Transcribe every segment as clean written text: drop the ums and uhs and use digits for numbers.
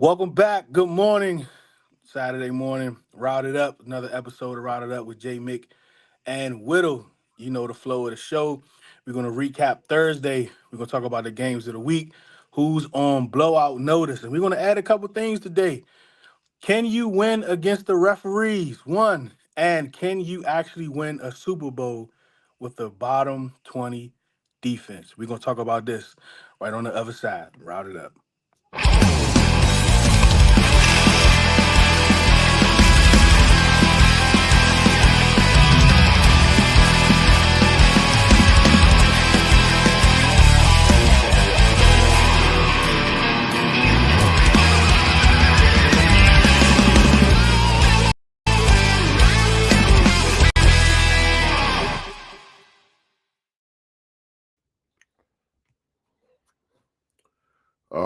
Welcome back. Good morning. Saturday morning. Routed Up. Another episode of Routed Up with JMIK and Whittle. You know the flow of the show. We're going to recap Thursday. We're going to talk about the games of the week. Who's on blowout notice? And we're going to add a couple things today. Can you win against the referees? One. And can you actually win a Super Bowl with the bottom 20 defense? We're going to talk about this right on the other side. Routed Up.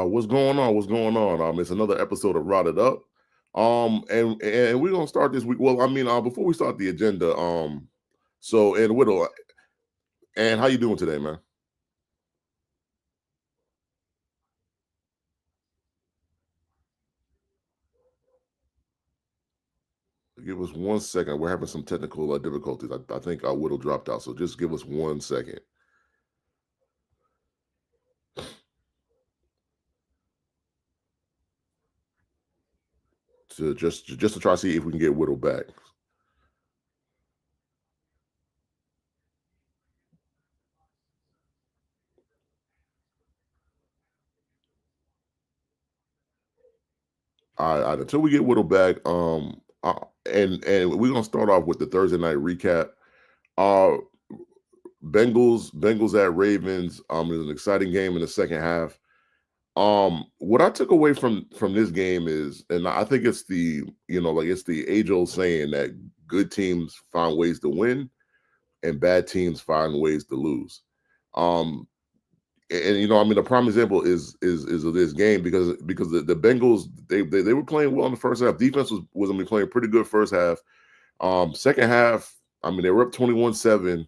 What's going on? What's going on? It's another episode of Rotted Up. And we're gonna start this week. Well, before we start the agenda, and Whittle, and how you doing today, man? Give us 1 second. We're having some technical difficulties. I think our Whittle dropped out, so just give us 1 second. To just to try to see if we can get Whittle back. All right, until we get Whittle back, and we're gonna start off with the Thursday night recap. Bengals at Ravens. It was an exciting game in the second half. What I took away from this game is, and I think it's it's the age-old saying that good teams find ways to win and bad teams find ways to lose. The prime example is of this game because the Bengals they were playing well in the first half. Defense was playing pretty good first half. Second half, they were up 21-7.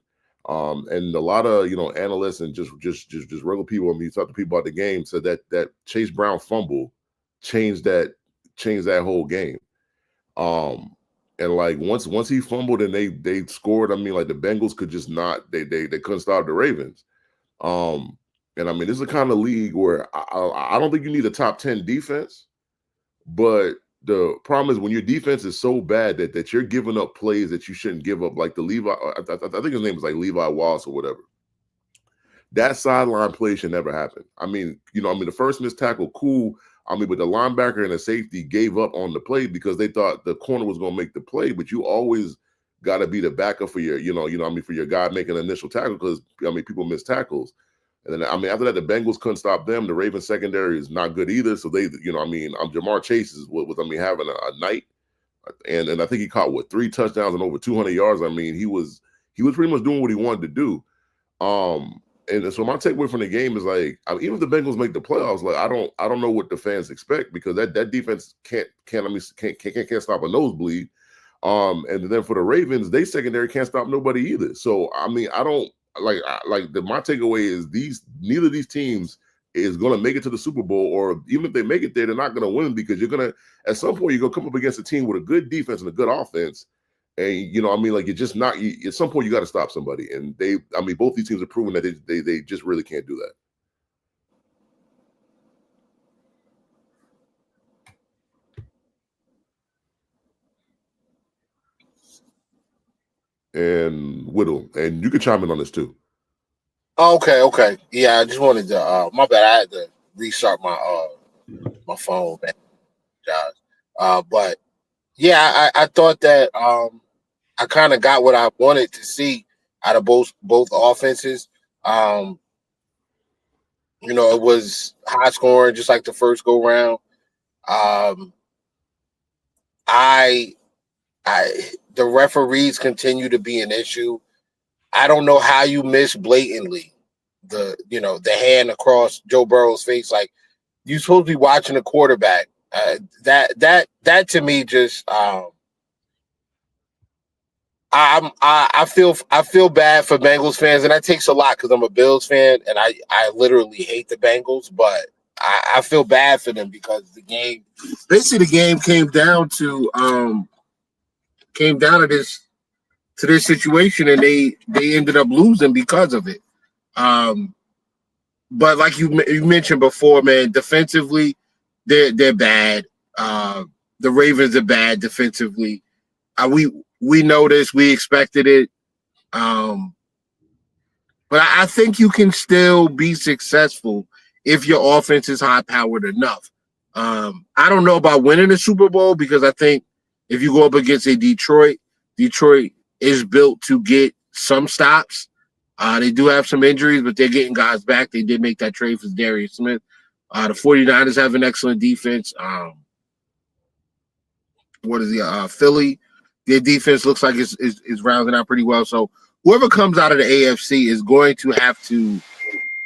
And a lot of analysts and just regular people. You talk to people about the game, said that Chase Brown fumble changed that whole game. And like once he fumbled and they scored, the Bengals could just not they couldn't stop the Ravens. And this is the kind of league where I don't think you need a top 10 defense, but the problem is when your defense is so bad that you're giving up plays that you shouldn't give up, like the Levi. I think his name was like Levi Wallace or whatever. That sideline play should never happen. The first missed tackle, cool. But the linebacker and the safety gave up on the play because they thought the corner was going to make the play. But you always got to be the backup for your, for your guy making an initial tackle because people miss tackles. And then after that, the Bengals couldn't stop them. The Ravens secondary is not good either. So they, Jamar Chase was having a night, and I think he caught 3 touchdowns and over 200 yards. He was pretty much doing what he wanted to do. And so my takeaway from the game is even if the Bengals make the playoffs, I don't know what the fans expect because that defense can't stop a nosebleed. And then for the Ravens, they secondary can't stop nobody either. So I don't. My takeaway is neither of these teams is going to make it to the Super Bowl, or even if they make it there, they're not going to win because at some point you're going to come up against a team with a good defense and a good offense, and you're just not. At some point you got to stop somebody, and both these teams have proven that they just really can't do that. And Whittle, and you can chime in on this too. Okay. Yeah, I just wanted to. My bad. I had to restart my phone. But yeah, I thought that I kind of got what I wanted to see out of both offenses. It was high scoring, just like the first go round. The referees continue to be an issue. I don't know how you miss blatantly the hand across Joe Burrow's face. Like, you're supposed to be watching the quarterback. That to me just I feel bad for Bengals fans, and that takes a lot because I'm a Bills fan and I literally hate the Bengals. But I feel bad for them because the game came down to this situation, and they ended up losing because of it. But like you mentioned before, man, defensively, they're bad. The Ravens are bad defensively. We know this. We expected it. But I think you can still be successful if your offense is high powered enough. I don't know about winning the Super Bowl because I think if you go up against a Detroit is built to get some stops. They do have some injuries, but they're getting guys back. They did make that trade for Darius Smith. The 49ers have an excellent defense. Philly? Their defense looks like is rounding out pretty well. So whoever comes out of the AFC is going to have to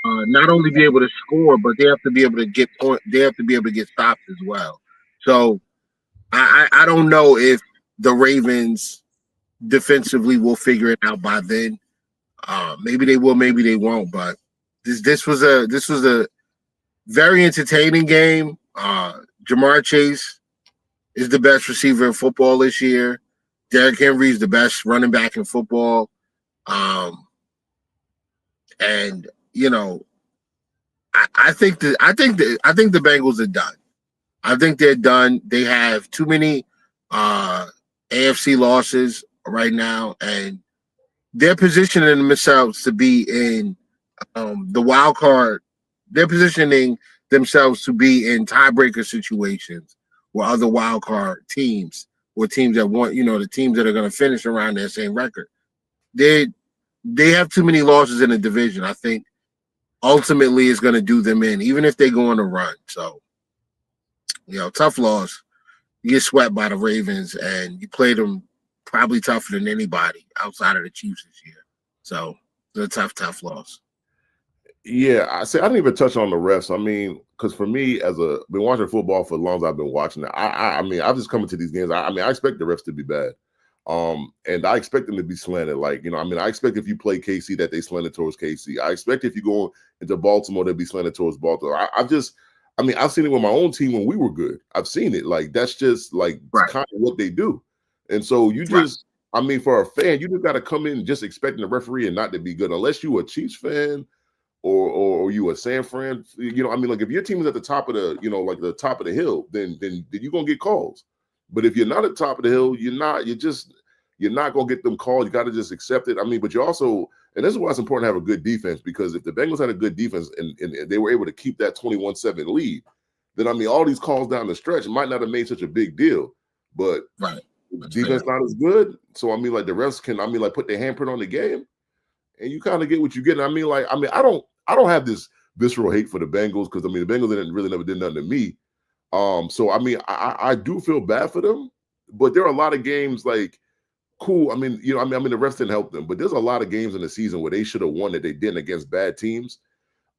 not only be able to score, but they have to be able to get point. They have to be able to get stops as well. So I don't know if the Ravens defensively will figure it out by then. Maybe they will, maybe they won't. But this was a very entertaining game. Jamar Chase is the best receiver in football this year. Derrick Henry is the best running back in football. And you know, I think the Bengals are done. I think they're done. They have too many AFC losses right now, and they're positioning themselves to be in the wild card. They're positioning themselves to be in tiebreaker situations with other wild card teams or teams that want, the teams that are going to finish around their same record. They have too many losses in the division. I think ultimately it's going to do them in, even if they go on a run. So, tough loss. You get swept by the Ravens, and you played them probably tougher than anybody outside of the Chiefs this year. So it's a tough loss. Yeah, I didn't even touch on the refs. I mean, because for me, been watching football for as long as I've been watching it, I mean, I've just come into these games. I expect the refs to be bad. And I expect them to be slanted. I expect if you play KC that they slanted towards KC. I expect if you go into Baltimore, they'll be slanted towards Baltimore. I've seen it with my own team when we were good. I've seen it. That's just right. Kind of what they do. And so you just, right. For a fan, you just got to come in just expecting the referee and not to be good, unless you a Chiefs fan or you a San Fran. If your team is at the top of the, the top of the hill, then you're gonna get calls. But if you're not at the top of the hill, you're not gonna get them calls. You got to just accept it. But you also, and this is why it's important to have a good defense, because if the Bengals had a good defense and they were able to keep that 21-7 lead, then all these calls down the stretch might not have made such a big deal. But defense not as good. So the refs can put their handprint on the game, and you kind of get what you get. I don't have this visceral hate for the Bengals, because the Bengals never did nothing to me. I do feel bad for them, but there are a lot of games cool. The refs didn't help them, but there's a lot of games in the season where they should have won that they didn't against bad teams.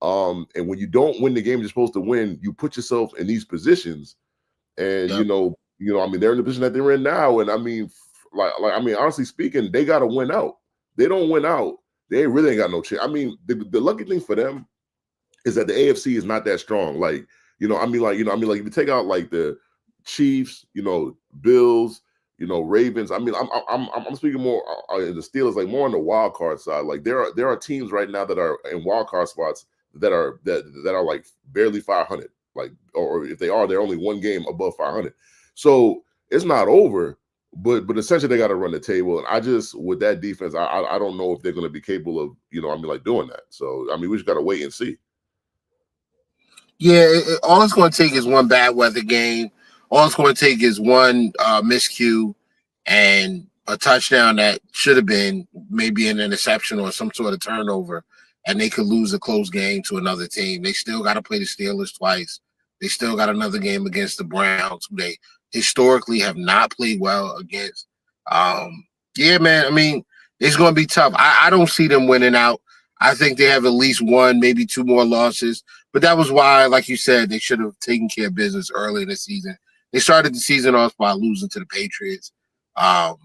And when you don't win the game you're supposed to win, you put yourself in these positions, and they're in the position that they're in now. And honestly speaking, they got to win out. They don't win out, they really ain't got no chance. The lucky thing for them is that the AFC is not that strong. If you take out the Chiefs, Bills, Ravens. I'm speaking more the Steelers, more on the wild card side. There are teams right now that are in wild card spots that are barely 500. Or if they are, they're only one game above 500. So it's not over. But essentially they got to run the table, and I just, with that defense, I don't know if they're going to be capable of doing that. So we just got to wait and see. Yeah, all it's going to take is one bad weather game. All it's going to take is one miscue and a touchdown that should have been maybe an interception or some sort of turnover, and they could lose a close game to another team. They still got to play the Steelers twice. They still got another game against the Browns, who they historically have not played well against. Yeah, man, it's going to be tough. I don't see them winning out. I think they have at least one, maybe two more losses. But that was why, like you said, they should have taken care of business early in the season. They started the season off by losing to the Patriots. And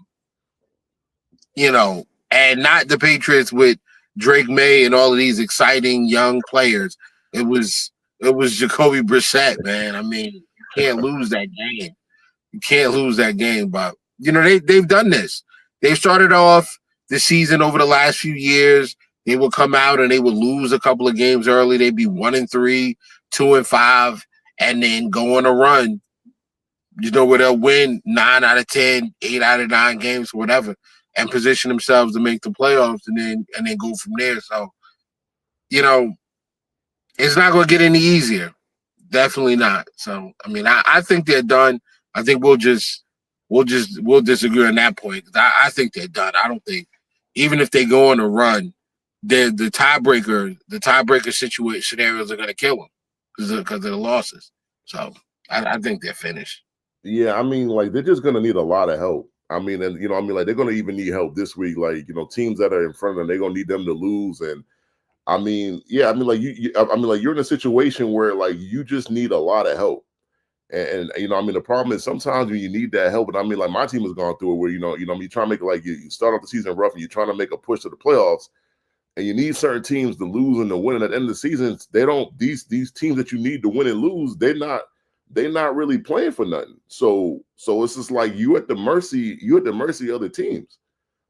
not the Patriots with Drake May and all of these exciting young players. It was It was Jacoby Brissett, man. I mean, you can't lose that game. You can't lose that game. But they've done this. They started off the season over the last few years. They would come out and they would lose a couple of games early. They'd be 1-3, 2-5, and then go on a run. Where they'll win 9 out of 10, 8 out of 9 games, whatever, and position themselves to make the playoffs, and then go from there. So, it's not going to get any easier. Definitely not. So, I mean, I think they're done. I think we'll disagree on that point. I think they're done. I don't think, even if they go on a run, the tiebreaker scenarios are going to kill them because of the losses. So, I think they're finished. Yeah, I mean, like they're just gonna need a lot of help. I mean, and like they're gonna even need help this week. Like, teams that are in front of them, they're gonna need them to lose. And I mean, yeah, I mean, like you're in a situation where like you just need a lot of help. And I mean, the problem is sometimes when you need that help, and I mean, like my team has gone through it where you try to make like you start off the season rough and you're trying to make a push to the playoffs, and you need certain teams to lose and to win. And at the end of the season, they don't these teams that you need to win and lose, they're not really playing for nothing. So it's just like you're at the mercy of the teams.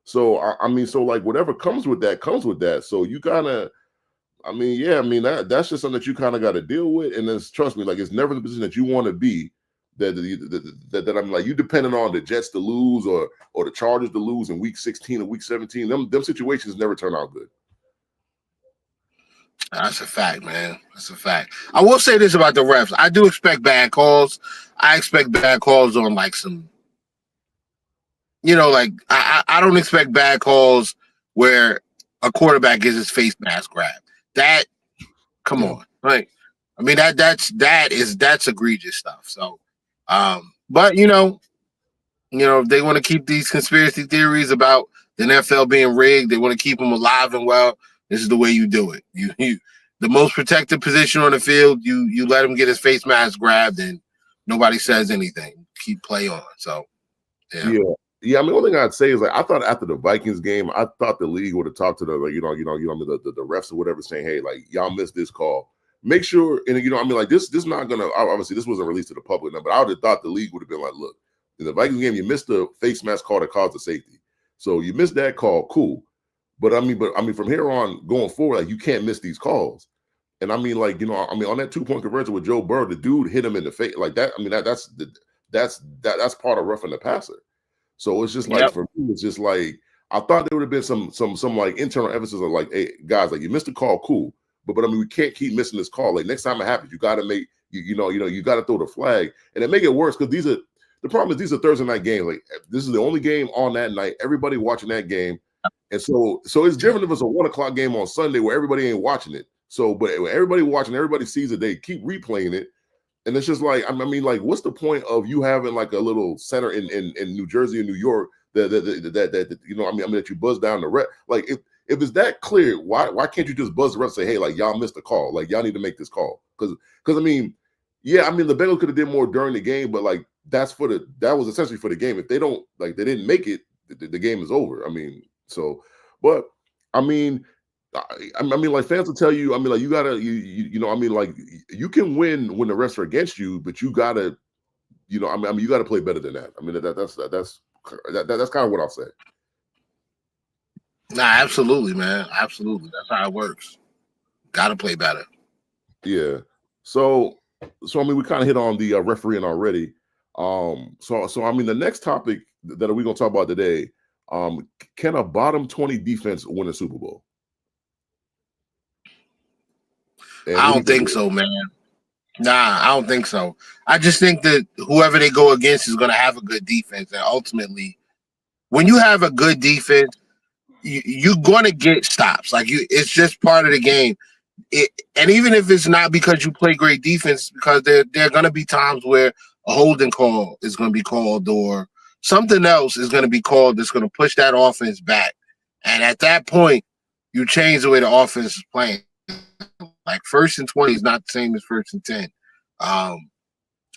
So I mean, so like whatever comes with that. So you gotta, I mean, yeah, I mean that's just something that you kind of got to deal with. And then trust me, like it's never the position that you want to be. That I'm like you depending on the Jets to lose or the Chargers to lose in week 16 or week 17. Them situations never turn out good. That's a fact, man. That's a fact. I will say this about the refs. I do expect bad calls. I expect bad calls on like some, like I don't expect bad calls where a quarterback gets his face mask grabbed. That, come on. Like, I mean, that's egregious stuff. So, but if they want to keep these conspiracy theories about the NFL being rigged, they want to keep them alive and well. This is the way you do it. You the most protected position on the field. You let him get his face mask grabbed, and nobody says anything. Keep play on. So, yeah. I mean, the only thing I'd say is like I thought after the Vikings game, I thought the league would have talked to the the refs or whatever, saying, hey, like y'all missed this call. Make sure, and I mean, like this not gonna obviously this wasn't released to the public, but I would have thought the league would have been like, look, in the Vikings game, you missed the face mask call that caused the safety, so you missed that call, cool. But I mean, from here on going forward, like you can't miss these calls. And I mean, like on that 2-point conversion with Joe Burrow, the dude hit him in the face like that. I mean, that's part of roughing the passer. So it's just like for me, it's just like I thought there would have been some like internal emphasis of like, hey guys, like you missed the call, cool. But I mean, we can't keep missing this call. Like next time it happens, you got to make you got to throw the flag, and it make it worse because the problem is these are Thursday night games. Like this is the only game on that night. Everybody watching that game. And so it's different if it's a 1:00 game on Sunday where everybody ain't watching it. So, but everybody watching, everybody sees it. They keep replaying it, and it's just like I mean, like, what's the point of you having like a little center in New Jersey and New York that that you buzz down the ref? Like, if it's that clear, why can't you just buzz the ref and say, hey, like y'all missed the call, like y'all need to make this call? Because I mean, yeah, I mean the Bengals could have did more during the game, but like that was essentially for the game. If they didn't make it, the game is over. I mean. So, but I mean, like fans will tell you. I mean, like you gotta, I mean, like you can win when the refs are against you, but you gotta, I mean, you gotta play better than that. I mean, that's kind of what I'll say. Nah, absolutely, man, absolutely. That's how it works. Got to play better. Yeah. So I mean, we kind of hit on the refereeing already. So I mean, the next topic that we're gonna talk about today. Can a bottom 20 defense win a Super Bowl? I don't think so, man. Nah, I don't think so. I just think that whoever they go against is going to have a good defense. And ultimately, when you have a good defense, you're going to get stops. Like it's just part of the game. And even if it's not because you play great defense, because there are going to be times where a holding call is going to be called or something else is going to be called that's going to push that offense back. And at that point, you change the way the offense is playing. Like 1st and 20 is not the same as 1st and 10.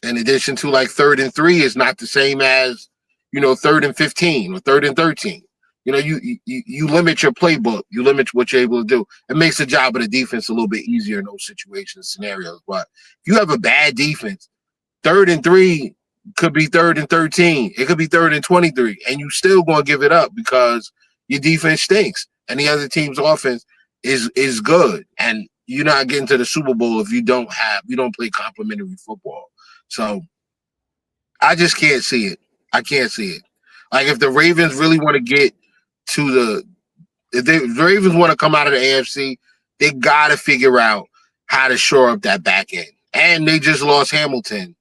In addition to like 3rd and 3 is not the same as, 3rd and 15 or 3rd and 13. You know, you limit your playbook. You limit what you're able to do. It makes the job of the defense a little bit easier in those situations, scenarios. But if you have a bad defense, 3rd and 3 could be 3rd and 13. It could be 3rd and 23, and you still gonna give it up because your defense stinks and the other team's offense is good. And you're not getting to the Super Bowl if you don't play complimentary football. So I just can't see it. I can't see it. Like if the Ravens really want to get to if the Ravens want to come out of the AFC, they got to figure out how to shore up that back end. And they just lost Hamilton.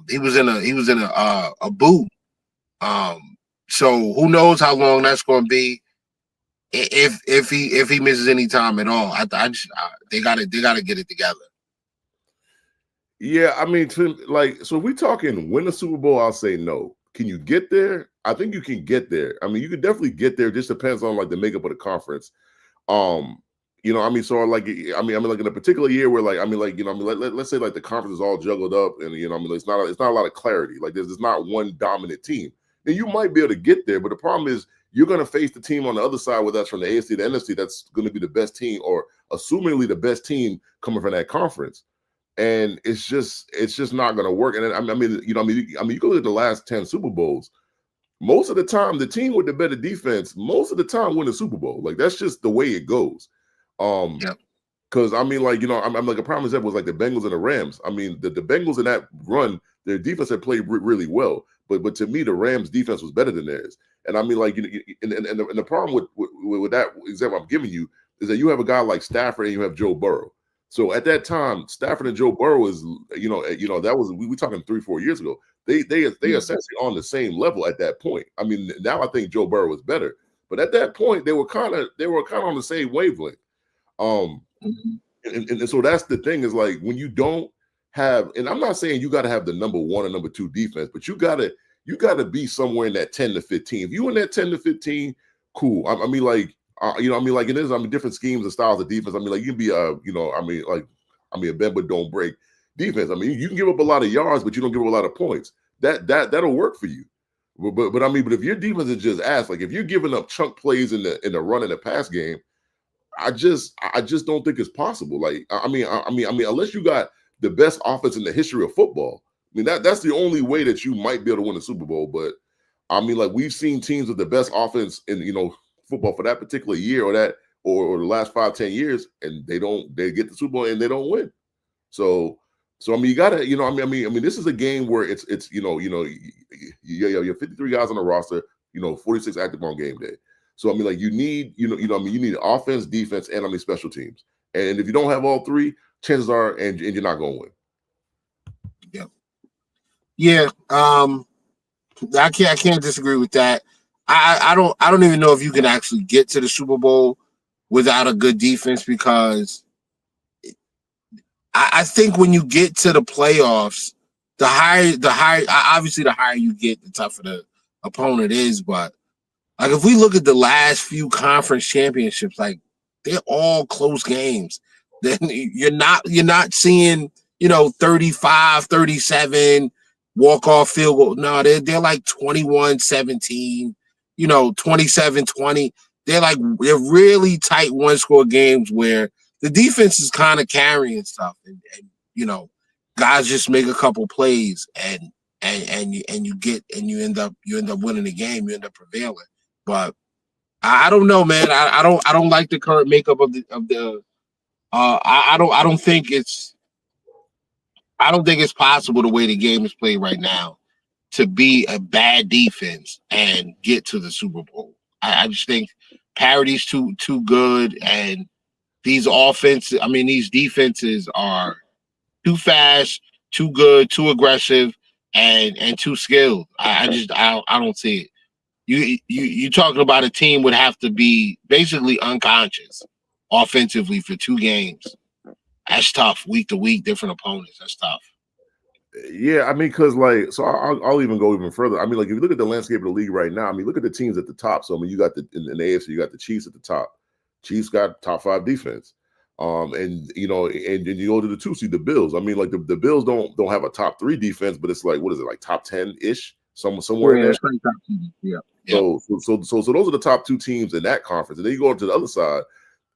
He was in a boot. So who knows how long that's going to be if he misses any time at all. They got to get it together. Yeah, I mean, so if we talking win the Super Bowl, I'll say no. Can you get there? I think you can get there. I mean, you can definitely get there. It just depends on like the makeup of the conference. You know, I mean, so like, I mean, like in a particular year where like, I mean, like, you know, I mean, let's say like the conference is all juggled up, and you know, I mean, it's not a lot of clarity. Like, there's not one dominant team. Then you might be able to get there, but the problem is you're going to face the team on the other side with us from the AFC to the NFC. That's going to be the best team, or assumingly the best team coming from that conference. And it's just not going to work. And I mean, you know, I mean, you go look at the last 10 Super Bowls. Most of the time, the team with the better defense, most of the time, win the Super Bowl. Like that's just the way it goes. Because I mean, like you know, I'm like a prime example was like the Bengals and the Rams. I mean, the Bengals in that run, their defense had played really well. But to me, the Rams' defense was better than theirs. And I mean, like, you know, and the problem with that example I'm giving you is that you have a guy like Stafford and you have Joe Burrow. So at that time, Stafford and Joe Burrow is, you know, that was we talking 3-4 years ago. They essentially on the same level at that point. I mean, now I think Joe Burrow was better, but at that point they were kind of on the same wavelength. And so that's the thing is like when you don't have, and I'm not saying you got to have the number 1 or number 2 defense, but you got to be somewhere in that 10 to 15. If you in that 10 to 15, cool. I mean, like. You know, I mean, like it is. I mean, different schemes and styles of defense. I mean, like you can be you know, I mean, a bend but don't break defense. I mean, you can give up a lot of yards, but you don't give up a lot of points. That'll work for you. But I mean, but if your defense is just ass, like if you're giving up chunk plays in the run and the pass game, I just don't think it's possible. Like I mean, unless you got the best offense in the history of football, I mean that's the only way that you might be able to win the Super Bowl. But I mean, like we've seen teams with the best offense in football for that particular year or the last 5-10 years, and they get the Super Bowl and they don't win. So I mean, you gotta, you know, I mean, this is a game where it's you have 53 guys on the roster, 46 active on game day. So I mean, like you need, you need offense, defense, and I mean special teams. And if you don't have all three, chances are, and you're not gonna win. Yeah. I can't disagree with that. I don't even know if you can actually get to the Super Bowl without a good defense, because I think when you get to the playoffs, the higher obviously the higher you get, the tougher the opponent is. But like if we look at the last few conference championships, like they're all close games. Then you're not seeing 35, 37 walk-off field goal. No, they're like 21-17. 27-20. They're really tight one-score games where the defense is kind of carrying stuff, and guys just make a couple plays and you end up winning the game. You end up prevailing. But I don't know, man. I don't like the current makeup of the. I don't think it's possible the way the game is played right now to be a bad defense and get to the Super Bowl. I just think parity's too good, and these defenses are too fast, too good, too aggressive, and too skilled. I don't see it. You talking about a team would have to be basically unconscious offensively for 2 games. That's tough. Week to week, different opponents. That's tough. Yeah, I mean, because I'll even go even further. I mean, like if you look at the landscape of the league right now, I mean, look at the teams at the top. So I mean, you got in the AFC, you got the Chiefs at the top. Chiefs got top 5 defense, and you go to the 2 seed, the Bills. I mean, like the Bills don't have a top 3 defense, but it's like what is it, like top 10 ish? somewhere in there. Yeah. So those are the top two teams in that conference, and then you go to the other side,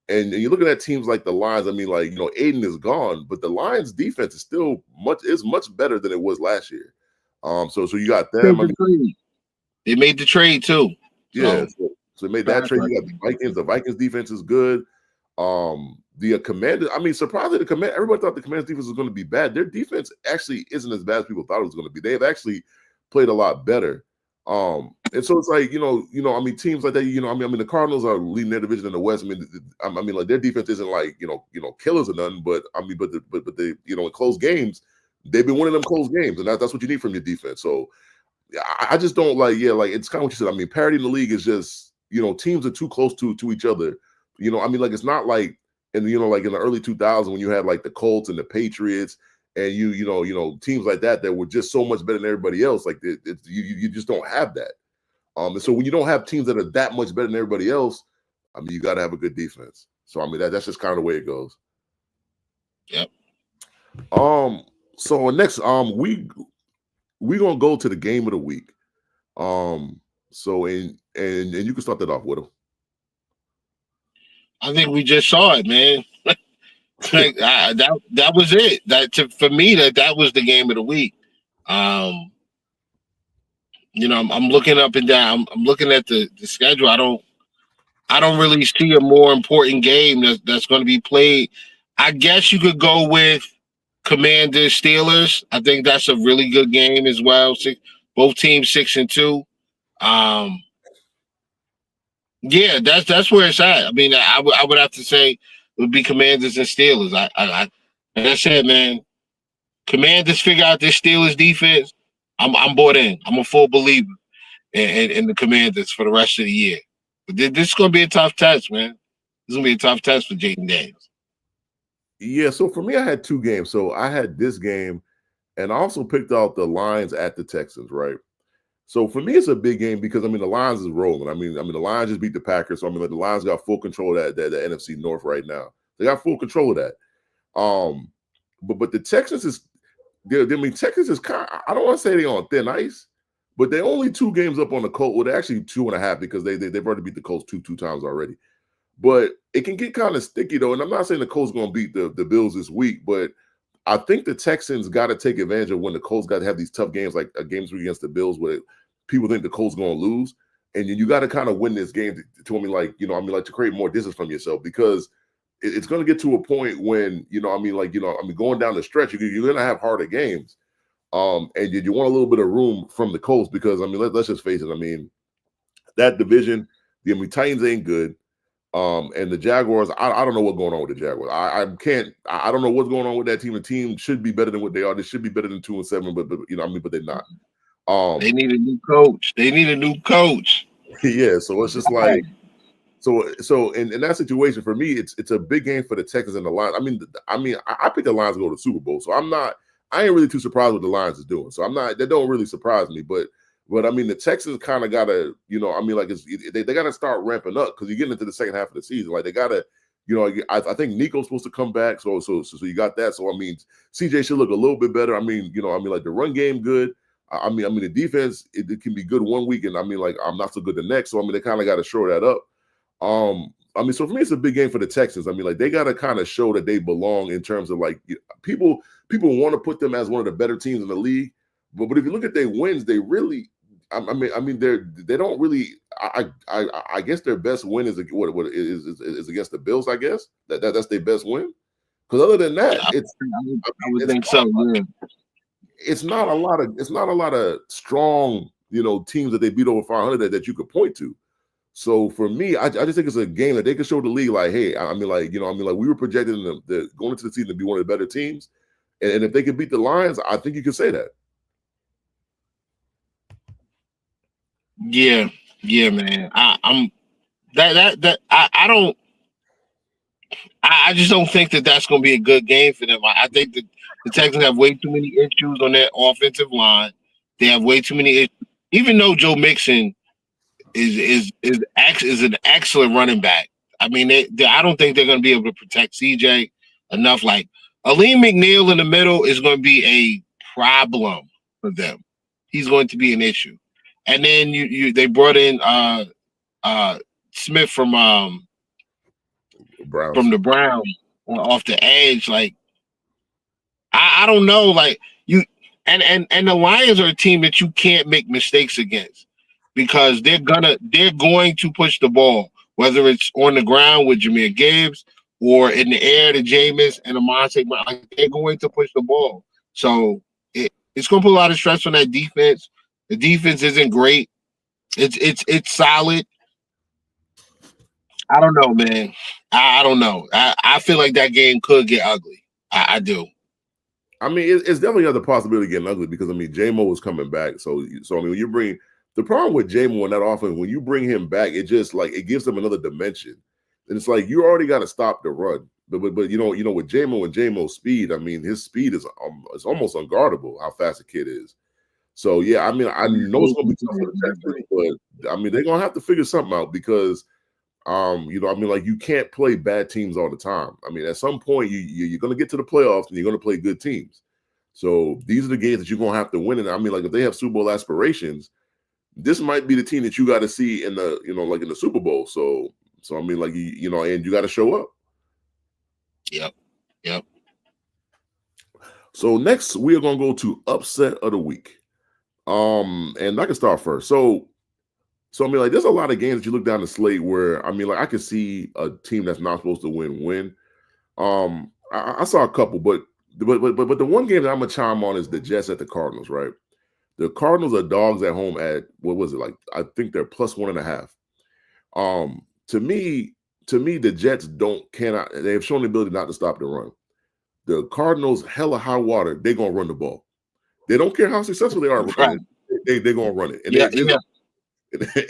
and you're looking at teams like the Lions. I mean, like, you know, Aiden is gone, but the Lions' defense is still much better than it was last year. So you got them. I mean, they made the trade too. Yeah, so they made that trade. You got the Vikings. The Vikings defense is good. The Commanders. I mean, surprisingly, everybody thought the Commanders defense was going to be bad. Their defense actually isn't as bad as people thought it was going to be. They've actually played a lot better. And so it's like, you know, I mean, teams like that. You know, I mean, the Cardinals are leading their division in the West. I mean, like, their defense isn't like, you know, killers or nothing. But I mean, but they, you know, in close games, they've been winning them close games, and that's what you need from your defense. So I just don't like. Yeah, like, it's kind of what you said. I mean, parity in the league is just, you know, teams are too close to each other. You know, I mean, like, it's not like, and you know, like in the early 2000s when you had like the Colts and the Patriots, and you know teams like that were just so much better than everybody else. Like, you just don't have that. And so when you don't have teams that are that much better than everybody else, I mean, you got to have a good defense. So I mean, that's just kind of the way it goes. Yep. So next, we gonna go to the game of the week. So and you can start that off, Whittle. I think we just saw it, man. Like, that was it. For me, that was the game of the week. You know, I'm looking up and down. I'm looking at the schedule. I don't really see a more important game that's going to be played. I guess you could go with Commanders Steelers. I think that's a really good game as well. Both teams 6-2. Yeah, that's where it's at. I mean, I would have to say it would be Commanders and Steelers. Like I said, man, Commanders figure out this Steelers defense. I'm bought in. I'm a full believer in the Commanders for the rest of the year. But this is gonna be a tough test, man. This is gonna be a tough test for Jaden Daniels. Yeah, so for me, I had two games. So I had this game, and I also picked out the Lions at the Texans, right? So for me, it's a big game because, I mean, the Lions is rolling. I mean, the Lions just beat the Packers. So I mean, like, the Lions got full control of that the NFC North right now. They got full control of that. But the Texans is, I mean, Texas is kind of, I don't want to say they're on thin ice, but they're only 2 games up on the Colts. Well, they're actually 2.5 because they've already beat the Colts two times already. But it can get kind of sticky though, and I'm not saying the Colts going to beat the Bills this week, but I think the Texans got to take advantage of when the Colts got to have these tough games, like games against the Bills, where people think the Colts going to lose, and you got to kind of win this game to I mean, like, you know, I mean, like, to create more distance from yourself, because it's going to get to a point when, you know, I mean, like, you know, I mean, going down the stretch, you're going to have harder games, and you want a little bit of room from the Colts because, I mean, let's just face it, I mean, that division, I mean, Titans ain't good. And the Jaguars, I don't know what's going on with the Jaguars. I don't know what's going on with that team. The team should be better than what they are. They should be better than 2-7, but you know, I mean, but they're not. They need a new coach. Yeah, so it's just like, so in that situation, for me, it's a big game for the Texans and the Lions. I mean, I picked the Lions to go to the Super Bowl, so I ain't really too surprised what the Lions is doing. So they don't really surprise me, but I mean, the Texans kind of got to, you know, I mean, like, they got to start ramping up because you're getting into the second half of the season. Like, they got to, you know, I think Nico's supposed to come back. So you got that. So, I mean, CJ should look a little bit better. I mean, you know, I mean, like, the run game good. I mean, the defense, it can be good one week, and I mean, like, I'm not so good the next. So, I mean, they kind of got to shore that up. I mean, so for me, it's a big game for the Texans. I mean, like, they got to kind of show that they belong in terms of, like, people want to put them as one of the better teams in the league. But if you look at their wins, they really, I mean, they don't really. I guess their best win is what is against the Bills. I guess that's their best win. Because other than that, I would think so. Yeah. It's not a lot of strong, you know, teams that they beat over 500 that you could point to. So for me, I just think it's a game that they could show the league, like, hey, I mean, like, you know, I mean, like, we were projected going into the season to be one of the better teams, and if they could beat the Lions, I think you could say that. Yeah, man. I just don't think that's going to be a good game for them. I think that the Texans have way too many issues on their offensive line. They have way too many issues. Even though Joe Mixon is an excellent running back. I mean, I don't think they're going to be able to protect CJ enough. Like, Aleem McNeil in the middle is going to be a problem for them. he's going to be an issue. And then they brought in Smith from Browns. the Browns off the edge. Like I don't know. Like you and the Lions are a team that you can't make mistakes against because they're going to push the ball, whether it's on the ground with Jahmyr Gibbs or in the air to Jameis and Amante. Like, they're going to push the ball. So it's going to put a lot of stress on that defense. The defense isn't great. It's solid. I don't know, man. I don't know. I feel like that game could get ugly. I do. I mean, it's definitely another possibility of getting ugly because, I mean, J-Mo is coming back. So I mean, when you bring the problem with J-Mo in that offense, when you bring him back, it just like it gives them another dimension. And it's like you already got to stop the run. But you know, with J-Mo and J-Mo's speed, I mean, his speed is almost unguardable how fast the kid is. So yeah, I mean, I know it's gonna be tough for the Texans, but I mean, they're gonna have to figure something out because you know, I mean, like you can't play bad teams all the time. I mean, at some point you're going to get to the playoffs and you're going to play good teams. So these are the games that you're going to have to win. And I mean, like if they have Super Bowl aspirations, this might be the team that you got to see in the, you know, like in the Super Bowl. So I mean, like you know, and you got to show up. Yep. So next we are going to go to upset of the week. And I can start first. So I mean, like, there's a lot of games that you look down the slate where, I mean, like, I could see a team that's not supposed to win. I saw a couple, but the one game that I'm gonna chime on is the Jets at the Cardinals, right? The Cardinals are dogs at home at what was it like? I think they're +1.5. To me, the Jets cannot. They have shown the ability not to stop the run. The Cardinals, hella high water, they're gonna run the ball. They don't care how successful they are. Right. They're gonna run it, and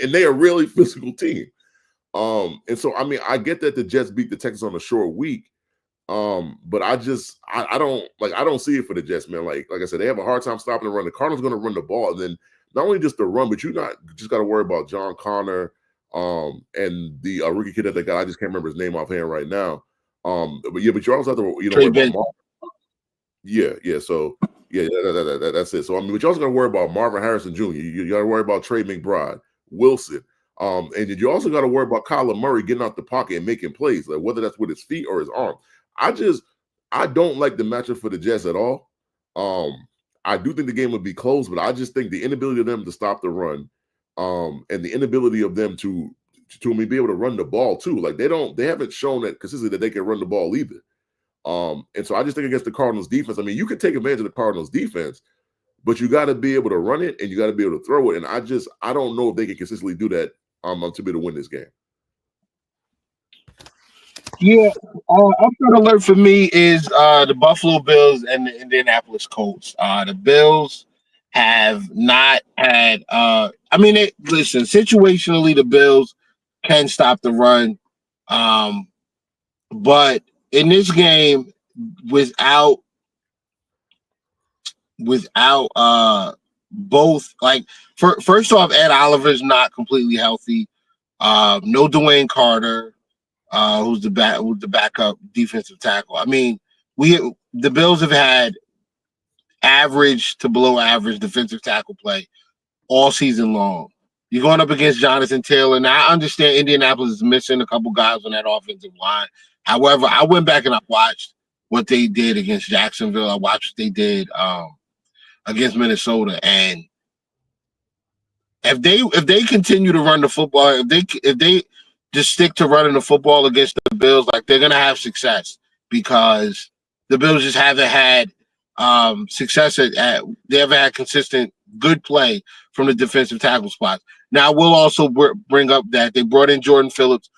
and they are a really physical team. And so I mean, I get that the Jets beat the Texans on a short week. But I don't see it for the Jets, man. Like I said, they have a hard time stopping the run. The Cardinals going to run the ball, and then not only just the run, but you just got to worry about John Connor, and the rookie kid that they got. I just can't remember his name offhand right now. But you also have to worry about Marvin. Yeah. So yeah, that's it. So I mean, but you also got to worry about Marvin Harrison Jr. You got to worry about Trey McBride, Wilson. And you also got to worry about Kyler Murray getting out the pocket and making plays, like whether that's with his feet or his arm. I don't like the matchup for the Jets at all. I do think the game would be close, but I just think the inability of them to stop the run, and the inability of them to be able to run the ball too. Like they haven't shown that consistently that they can run the ball either. And so I just think against the Cardinals defense, I mean, you could take advantage of the Cardinals defense, but you got to be able to run it and you got to be able to throw it. And I don't know if they can consistently do that to be able to win this game. Yeah, upset alert for me is the Buffalo Bills and the Indianapolis Colts. The Bills have not had. Listen, situationally, the Bills can stop the run, but in this game, without both, like first off, Ed Oliver's not completely healthy. No Dwayne Carter. Who's the backup defensive tackle? I mean, the Bills have had average to below average defensive tackle play all season long. You're going up against Jonathan Taylor, and I understand Indianapolis is missing a couple guys on that offensive line. However, I went back and I watched what they did against Jacksonville. I watched what they did against Minnesota, and if they continue to run the football, if they just stick to running the football against the Bills, like they're gonna have success because the Bills just haven't had success they haven't had consistent good play from the defensive tackle spots. Now we'll also bring up that they brought in Jordan Phillips,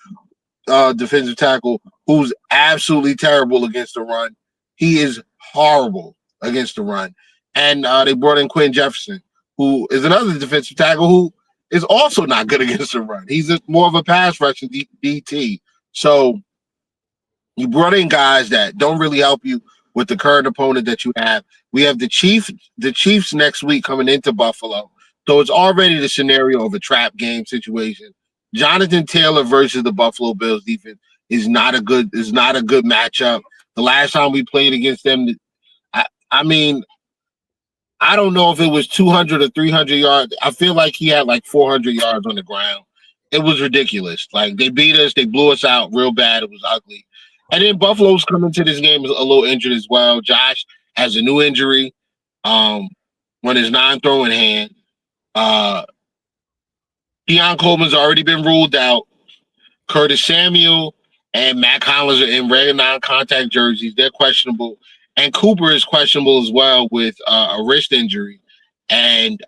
defensive tackle, who's absolutely terrible against the run. He is horrible against the run. And they brought in Quinn Jefferson, who is another defensive tackle who is also not good against the run. He's more of a pass rushing DT. So you brought in guys that don't really help you with the current opponent that you have. We have the Chiefs next week coming into Buffalo. So it's already the scenario of a trap game situation. Jonathan Taylor versus the Buffalo Bills defense is not a good matchup. The last time we played against them, I mean, I don't know if it was 200 or 300 yards. I feel like he had like 400 yards on the ground. It was ridiculous. Like they beat us, they blew us out real bad. It was ugly. And then Buffalo's coming to this game a little injured as well. Josh has a new injury on his non-throwing hand. Deion Coleman's already been ruled out. Curtis Samuel and Matt Collins are in red non-contact jerseys. They're questionable. And Cooper is questionable as well with a wrist injury. And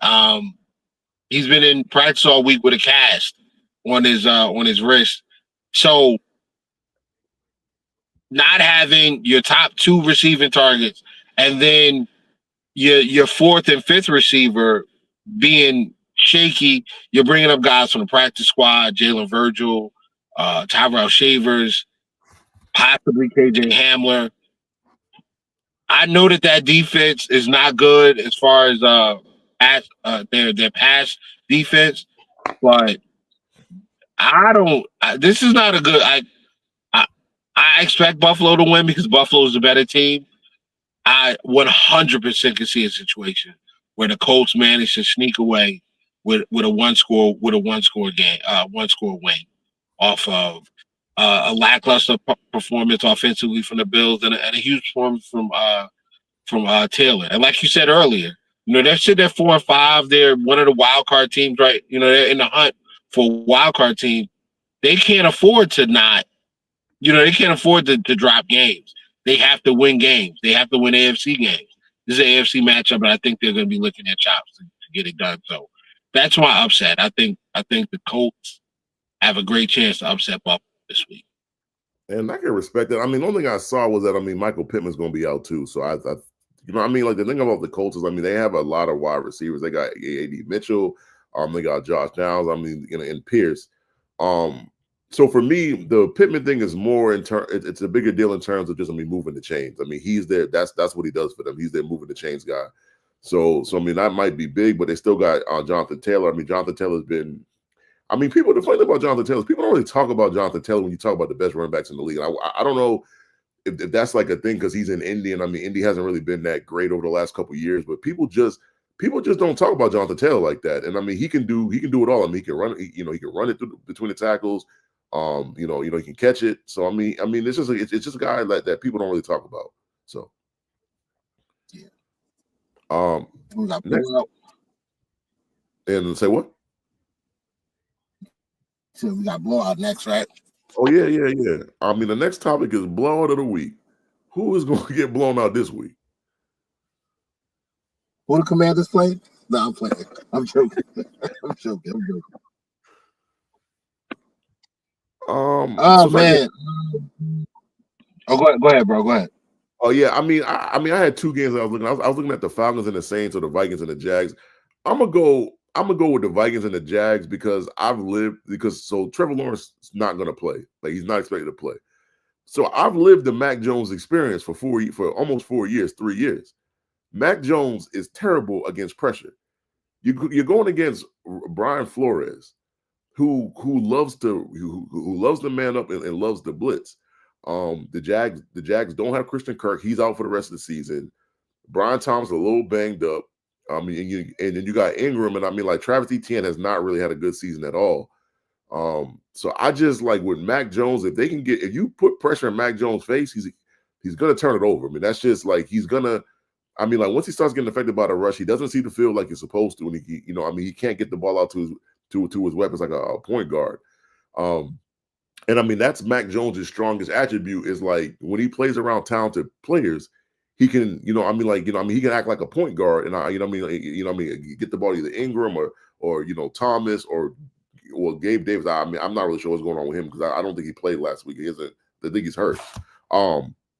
he's been in practice all week with a cast on his wrist. So not having your top two receiving targets and then your fourth and fifth receiver being shaky, you're bringing up guys from the practice squad, Jalen Virgil, Tyrell Shavers, possibly KJ Hamler. I know that defense is not good as far as their pass defense, but I don't. This is not a good. I expect Buffalo to win because Buffalo is the better team. I 100% can see a situation where the Colts manage to sneak away with a one score game, one score win off of a lackluster performance offensively from the Bills and a huge performance from Taylor. And like you said earlier, they're sitting at 4-5. They're one of the wild card teams, right? They're in the hunt for a wild card team. They can't afford to not. They can't afford to drop games. They have to win games. They have to win AFC games. This is an AFC matchup, and I think they're going to be looking at chops to get it done. So that's my upset. I think the Colts have a great chance to upset Buffalo this week. And I can respect that. I mean, the only thing I saw was that Michael Pittman's going to be out too. So like the thing about the Colts is, they have a lot of wide receivers. They got A.D. Mitchell. They got Josh Downs. And Pierce. So for me, the Pittman thing is more it's a bigger deal in terms of just moving the chains. He's there. That's what he does for them. He's their moving the chains guy. So that might be big, but they still got Jonathan Taylor. Jonathan Taylor's been. People. The funny thing about Jonathan Taylor is people don't really talk about Jonathan Taylor when you talk about the best running backs in the league. And I don't know if that's like a thing because he's in Indy, and Indy hasn't really been that great over the last couple of years. But people just don't talk about Jonathan Taylor like that. And he can do it all. He can run. He can run it between the tackles. He can catch it. So it's just a guy that people don't really talk about. So, yeah. Next, and say what? So we got blowout next, right? Oh yeah. The next topic is blowout of the week. Who is going to get blown out this week? Who the Commanders played? No, I'm playing. I'm joking. I'm joking. Man. Go ahead, bro. Go ahead. Oh yeah, I had two games I was looking. I was looking at the Falcons and the Saints, or the Vikings and the Jags. I'm gonna go with the Vikings and the Jags because Trevor Lawrence is not gonna play. Like, he's not expected to play. So I've lived the Mac Jones experience for almost 4 years, 3 years. Mac Jones is terrible against pressure. You're going against Brian Flores, who loves to man up and loves the blitz. The Jags don't have Christian Kirk. He's out for the rest of the season. Brian Thomas a little banged up. And then you got Ingram, and Travis Etienne has not really had a good season at all. So I just with Mac Jones, if you put pressure in Mac Jones' face, he's gonna turn it over. That's just he's gonna. Once he starts getting affected by the rush, he doesn't see the field like he's supposed to, and he can't get the ball out to his weapons like a point guard. And that's Mac Jones' strongest attribute is when he plays around talented players, he can, he can act like a point guard, and get the ball either Ingram or Thomas or Gabe Davis. I'm not really sure what's going on with him because I don't think he played last week. I think he's hurt.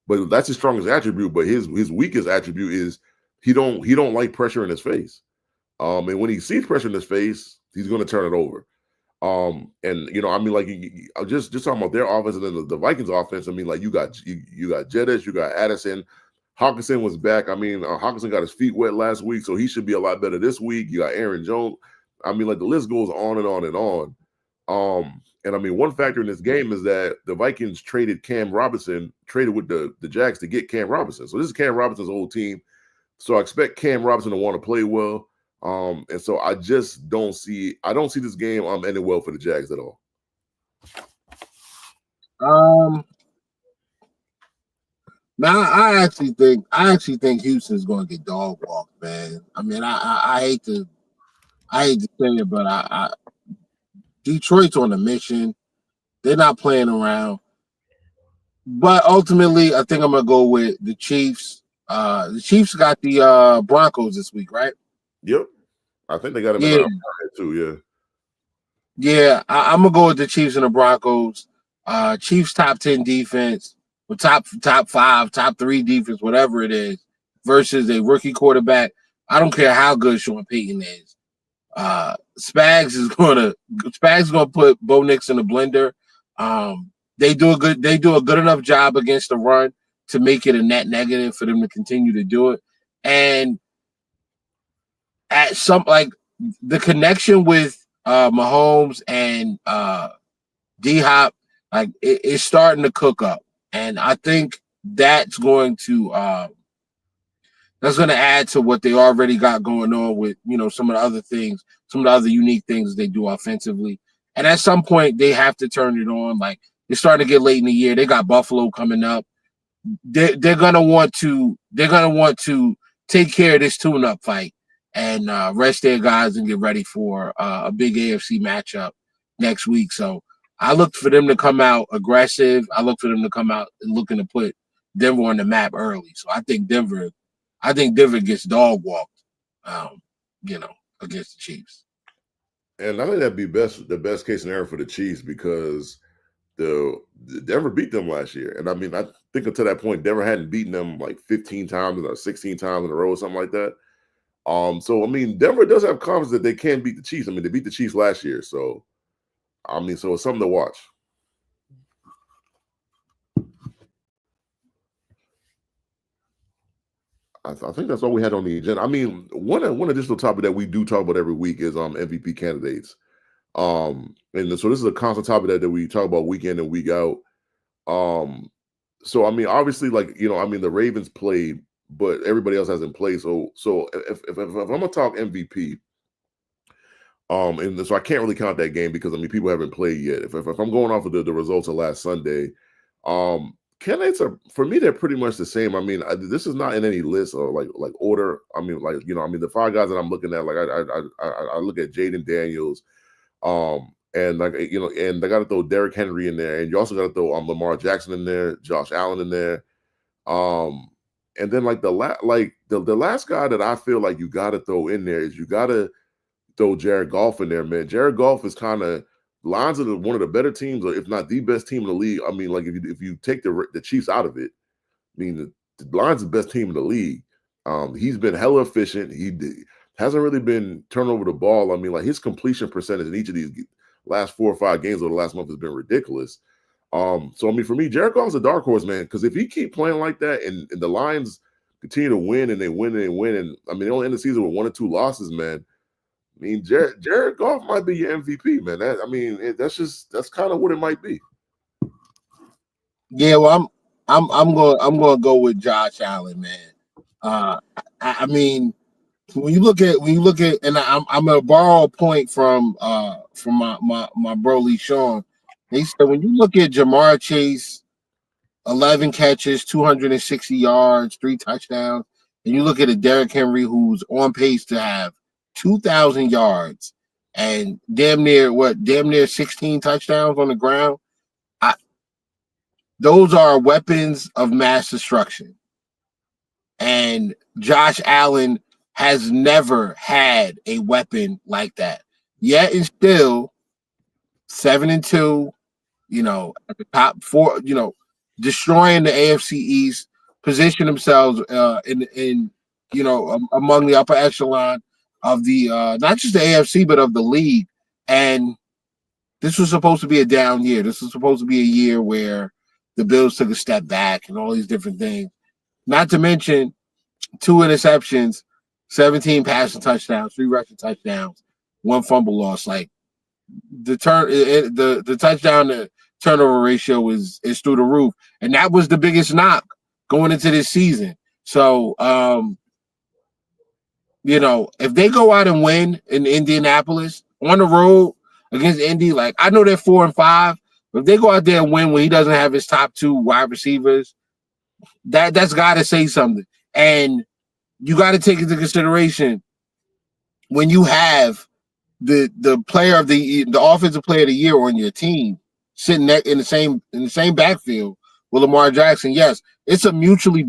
But that's his strongest attribute. But his weakest attribute is he don't like pressure in his face. And when he sees pressure in his face, he's going to turn it over. Just talking about their offense and then the Vikings offense. You got Jettis, you got Addison. Hawkinson was back. Hawkinson got his feet wet last week, so he should be a lot better this week. You got Aaron Jones. The list goes on and on and on. One factor in this game is that the Vikings traded with the Jags to get Cam Robinson. So this is Cam Robinson's old team. So I expect Cam Robinson to want to play well. And so I just don't see this game ending well for the Jags at all. Now I actually think Houston's going to get dog walked, man. I mean, I hate to say it, but Detroit's on a mission. They're not playing around. But ultimately, I think I'm gonna go with the Chiefs. The Chiefs got the Broncos this week, right? Yep. I think they got them Yeah. in too, yeah. Yeah, I'm gonna go with the Chiefs and the Broncos. Chiefs top 10 defense, or top 5, top 3 defense, whatever it is, versus a rookie quarterback. I don't care how good Sean Payton is. Spags is gonna put Bo Nix in the blender. They do a good enough job against the run to make it a net negative for them to continue to do it. And at some the connection with Mahomes and D-Hop, it's starting to cook up. And I think that's going to add to what they already got going on with, some of the other things, some of the other unique things they do offensively. And at some point they have to turn it on. Like, it's starting to get late in the year. They got Buffalo coming up. They're gonna want to take care of this tune-up fight and rest their guys and get ready for a big AFC matchup next week. So I look for them to come out aggressive. I look for them to come out and looking to put Denver on the map early. So I think Denver gets dog walked, against the Chiefs. And I think that'd be the best case scenario for the Chiefs, because the Denver beat them last year. And I mean, I think until that point, Denver hadn't beaten them like 15 times or 16 times in a row or something like that. So I mean, Denver does have confidence that they can beat the Chiefs. I mean, they beat the Chiefs last year. So I mean, so it's something to watch. I think that's all we had on the agenda. I mean, one additional topic that we do talk about every week is MVP candidates. And so this is a constant topic that we talk about week in and week out. So I mean, obviously, the Ravens played, but everybody else hasn't played. So if I'm gonna talk MVP, and so I can't really count that game because I mean people haven't played yet. If I'm going off of the results of last Sunday, candidates are, for me, they're pretty much the same. I mean, this is not in any list or like order. I mean, the 5 guys that I'm looking at, I look at Jaden Daniels, and and I got to throw Derrick Henry in there, and you also got to throw Lamar Jackson in there, Josh Allen in there, and then the last guy that I feel like you got to throw in there is you got to throw Jared Goff in there, man. Jared Goff is kind of Lions are one of the better teams, or if not the best team in the league. I mean, like if you take the Chiefs out of it, I mean the Lions are the best team in the league. He's been hella efficient. He hasn't really been turning over the ball. I mean, like his completion percentage in each of these last 4 or 5 games over the last month has been ridiculous. So I mean, for me, Jared Goff's a dark horse, man, because if he keep playing like that and the Lions continue to win and they win and they win, and I mean they only end the season with 1 or 2 losses, man. I mean, Jared Goff might be your MVP, man. That's kind of what it might be. Yeah, well, I'm going to go with Josh Allen, man. I mean, when you look at, and I'm going to borrow a point from my bro Lee Sean. They said when you look at Jamar Chase, 11 catches, 260 yards, 3 touchdowns, and you look at a Derrick Henry who's on pace to have 2,000 yards and damn near 16 touchdowns on the ground. Those are weapons of mass destruction. And Josh Allen has never had a weapon like that. Yet and still 7-2, at the top 4, destroying the AFC East, position themselves in among the upper echelon of the not just the AFC but of the league. And this was supposed to be a down year. This was supposed to be a year where the Bills took a step back and all these different things. Not to mention 2 interceptions, 17 passing touchdowns, 3 rushing touchdowns, 1 fumble loss. Like the touchdown to turnover ratio is through the roof, and that was the biggest knock going into this season. So if they go out and win in Indianapolis on the road against Indy, like I know they're 4-5, but if they go out there and win when he doesn't have his top 2 wide receivers, that's got to say something. And you got to take into consideration when you have the player of the offensive player of the year on your team sitting in the same backfield with Lamar Jackson. Yes, it's a mutually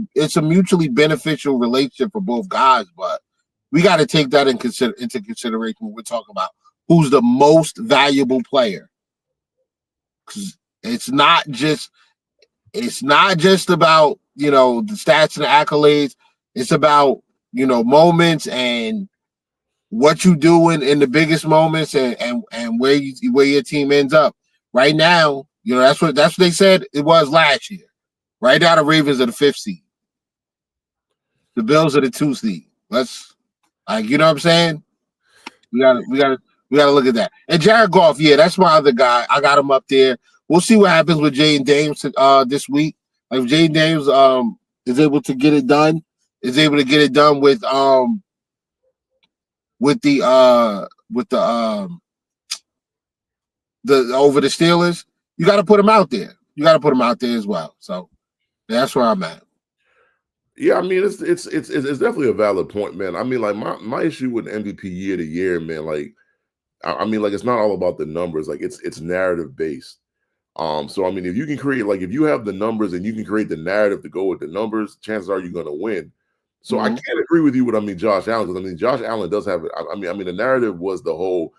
beneficial relationship for both guys, but we got to take that into consideration when we're talking about who's the most valuable player. Because it's not just about the stats and the accolades. It's about moments and what you do in the biggest moments and where your team ends up. Right now, that's what they said it was last year. Right now, the Ravens are the 5th seed. The Bills are the 2 seed. Let's you know what I'm saying? We gotta look at that. And Jared Goff, yeah, that's my other guy. I got him up there. We'll see what happens with Jaden Daniels this week. Like if Jaden Daniels is able to get it done, with the over the Steelers, you got to put him out there. You got to put him out there as well. So that's where I'm at. Yeah, I mean it's definitely a valid point, man. I mean, like my issue with MVP year to year, man. Like, I mean, like it's not all about the numbers. Like it's narrative based. So I mean, if you can create, like, if you have the numbers and you can create the narrative to go with the numbers, chances are you're going to win. So I can't agree with you with Josh Allen, because Josh Allen does have it. I mean the narrative was the whole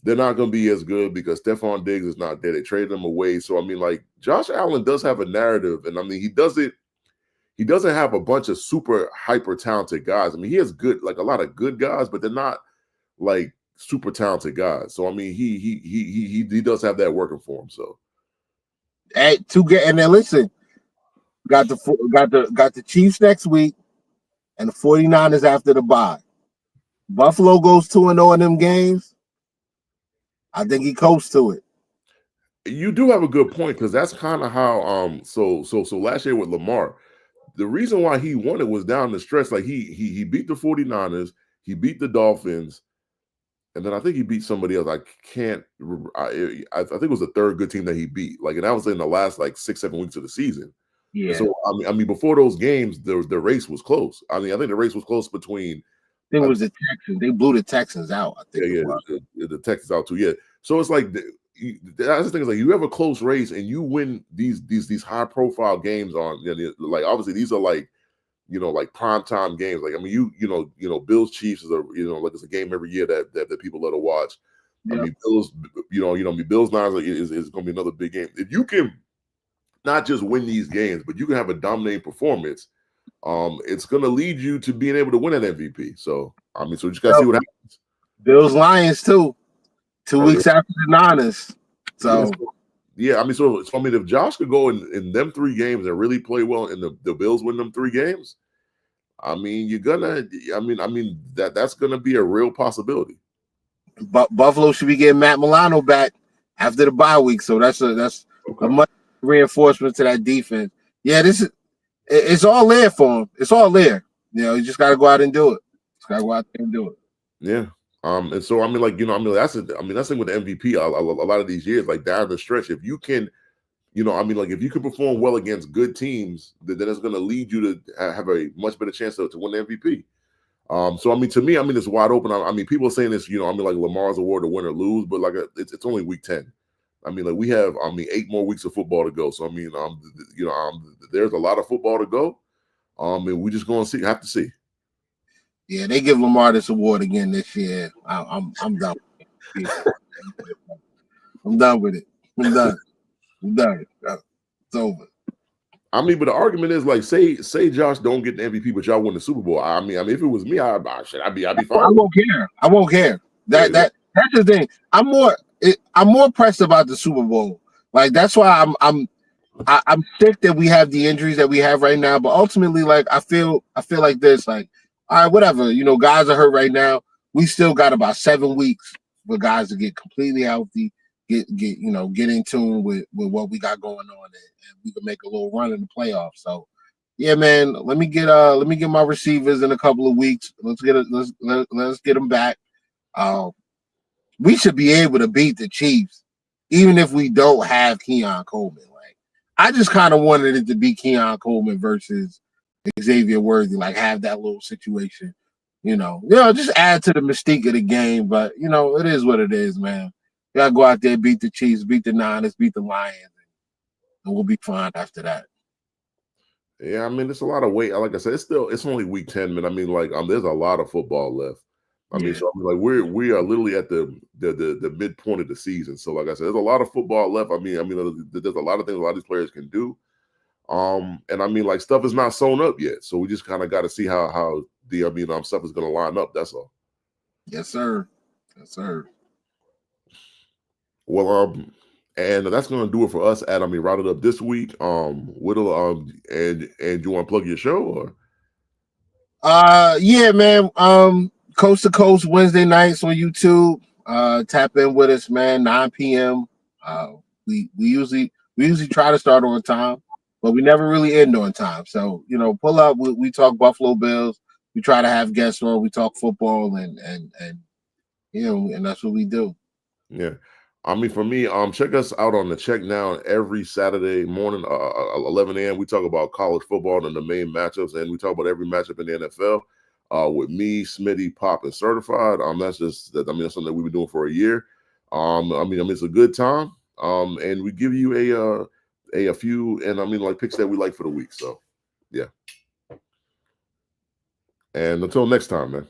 they're not going to be as good because Stephon Diggs is not there. They traded him away. So I mean, like Josh Allen does have a narrative, and I mean he doesn't have a bunch of super hyper talented guys. I mean he has a lot of good guys, but they're not like super talented guys. So I mean he does have that working for him. So. And then listen, got the Chiefs next week, and the 49ers after the bye. Buffalo goes 2-0 in them games. I think he coasts to it. You do have a good point, because that's kind of how so last year with Lamar, the reason why he won it was down the stretch. Like he beat the 49ers, he beat the Dolphins, and then I think he beat somebody else. I think it was the third good team that he beat. Like, and that was in the last 6-7 weeks of the season. Yeah. And so I mean before those games, the race was close. I mean I think the race was close between. I think it was the Texans. They blew the Texans out. I think. Yeah, the Texans out too. Yeah. So it's like that's the thing, is like you have a close race and you win these high profile games on, like obviously these are like prime time games. Like I mean you Bills Chiefs is it's a game every year that people let to watch. Yep. I mean Bills Bills Niners is going to be another big game. If you can not just win these games, but you can have a dominating performance, it's going to lead you to being able to win an MVP. So I mean, so you just got to see what happens. Bills Lions too, 2 weeks after the Niners. So yeah, I mean, so I mean, if Josh could go in them 3 games and really play well, and the Bills win them 3 games, I mean, that's gonna be a real possibility. But Buffalo should be getting Matt Milano back after the bye week, so that's a much reinforcement to that defense. Yeah, it's all there for him. It's all there. You just got to go out and do it. Yeah. And so I mean, that's the thing with the MVP. A lot of these years, like down the stretch, if you can, if you can perform well against good teams, then it's going to lead you to have a much better chance to win the MVP. So I mean, to me, it's wide open. I mean, people are saying this, like Lamar's award to win or lose, but it's only week 10. I mean, we have 8 more weeks of football to go. So I mean, there's a lot of football to go. And we just going to have to see. Yeah, they give Lamar this award again this year. I'm done. I'm done with it. I'm done. It's over. I mean, but the argument is say Josh don't get the MVP, but y'all win the Super Bowl. I mean, if it was me, I'd be fine. I won't care. That's the thing. I'm more pressed about the Super Bowl. Like that's why I'm sick that we have the injuries that we have right now. But ultimately, like I feel like this. Like, all right, whatever. Guys are hurt right now. We still got about 7 weeks for guys to get completely healthy, get in tune with what we got going on, and we can make a little run in the playoffs. So, Yeah, man. Let me get my receivers in a couple of weeks. Let's get them back. Um, we should be able to beat the Chiefs, even if we don't have Keon Coleman. Like, I just kind of wanted it to be Keon Coleman versus Xavier Worthy, like have that little situation. Just add to the mystique of the game. But it is what it is, man. We gotta go out there, beat the Chiefs, beat the Niners, beat the Lions, and we'll be fine after that. Yeah, I mean, it's a lot of weight. Like I said, it's only week 10, man. I mean, like there's a lot of football left. I mean, so I mean, like we are literally at the midpoint of the season. So, like I said, there's a lot of football left. I mean, there's a lot of things a lot of these players can do. And I mean, like stuff is not sewn up yet. So we just kind of got to see how the stuff is going to line up. That's all. Yes, sir. Yes, sir. Well, and that's going to do it for us. Adam, we routed up this week. Whittle, and you want to plug your show or? Yeah, man. Coast to Coast Wednesday nights on YouTube. Tap in with us, man. 9 p.m. We usually try to start on time, but we never really end on time. So pull up. We talk Buffalo Bills. We try to have guests on. We talk football and that's what we do. Yeah. I mean, for me, check us out on the Check Now every Saturday morning, 11 a.m. We talk about college football and the main matchups, and we talk about every matchup in the NFL. With me, Smitty, Pop, and Certified. That's something that we've been doing for a year. It's a good time. And we give you a few, and like picks that we like for the week. So, yeah. And until next time, man.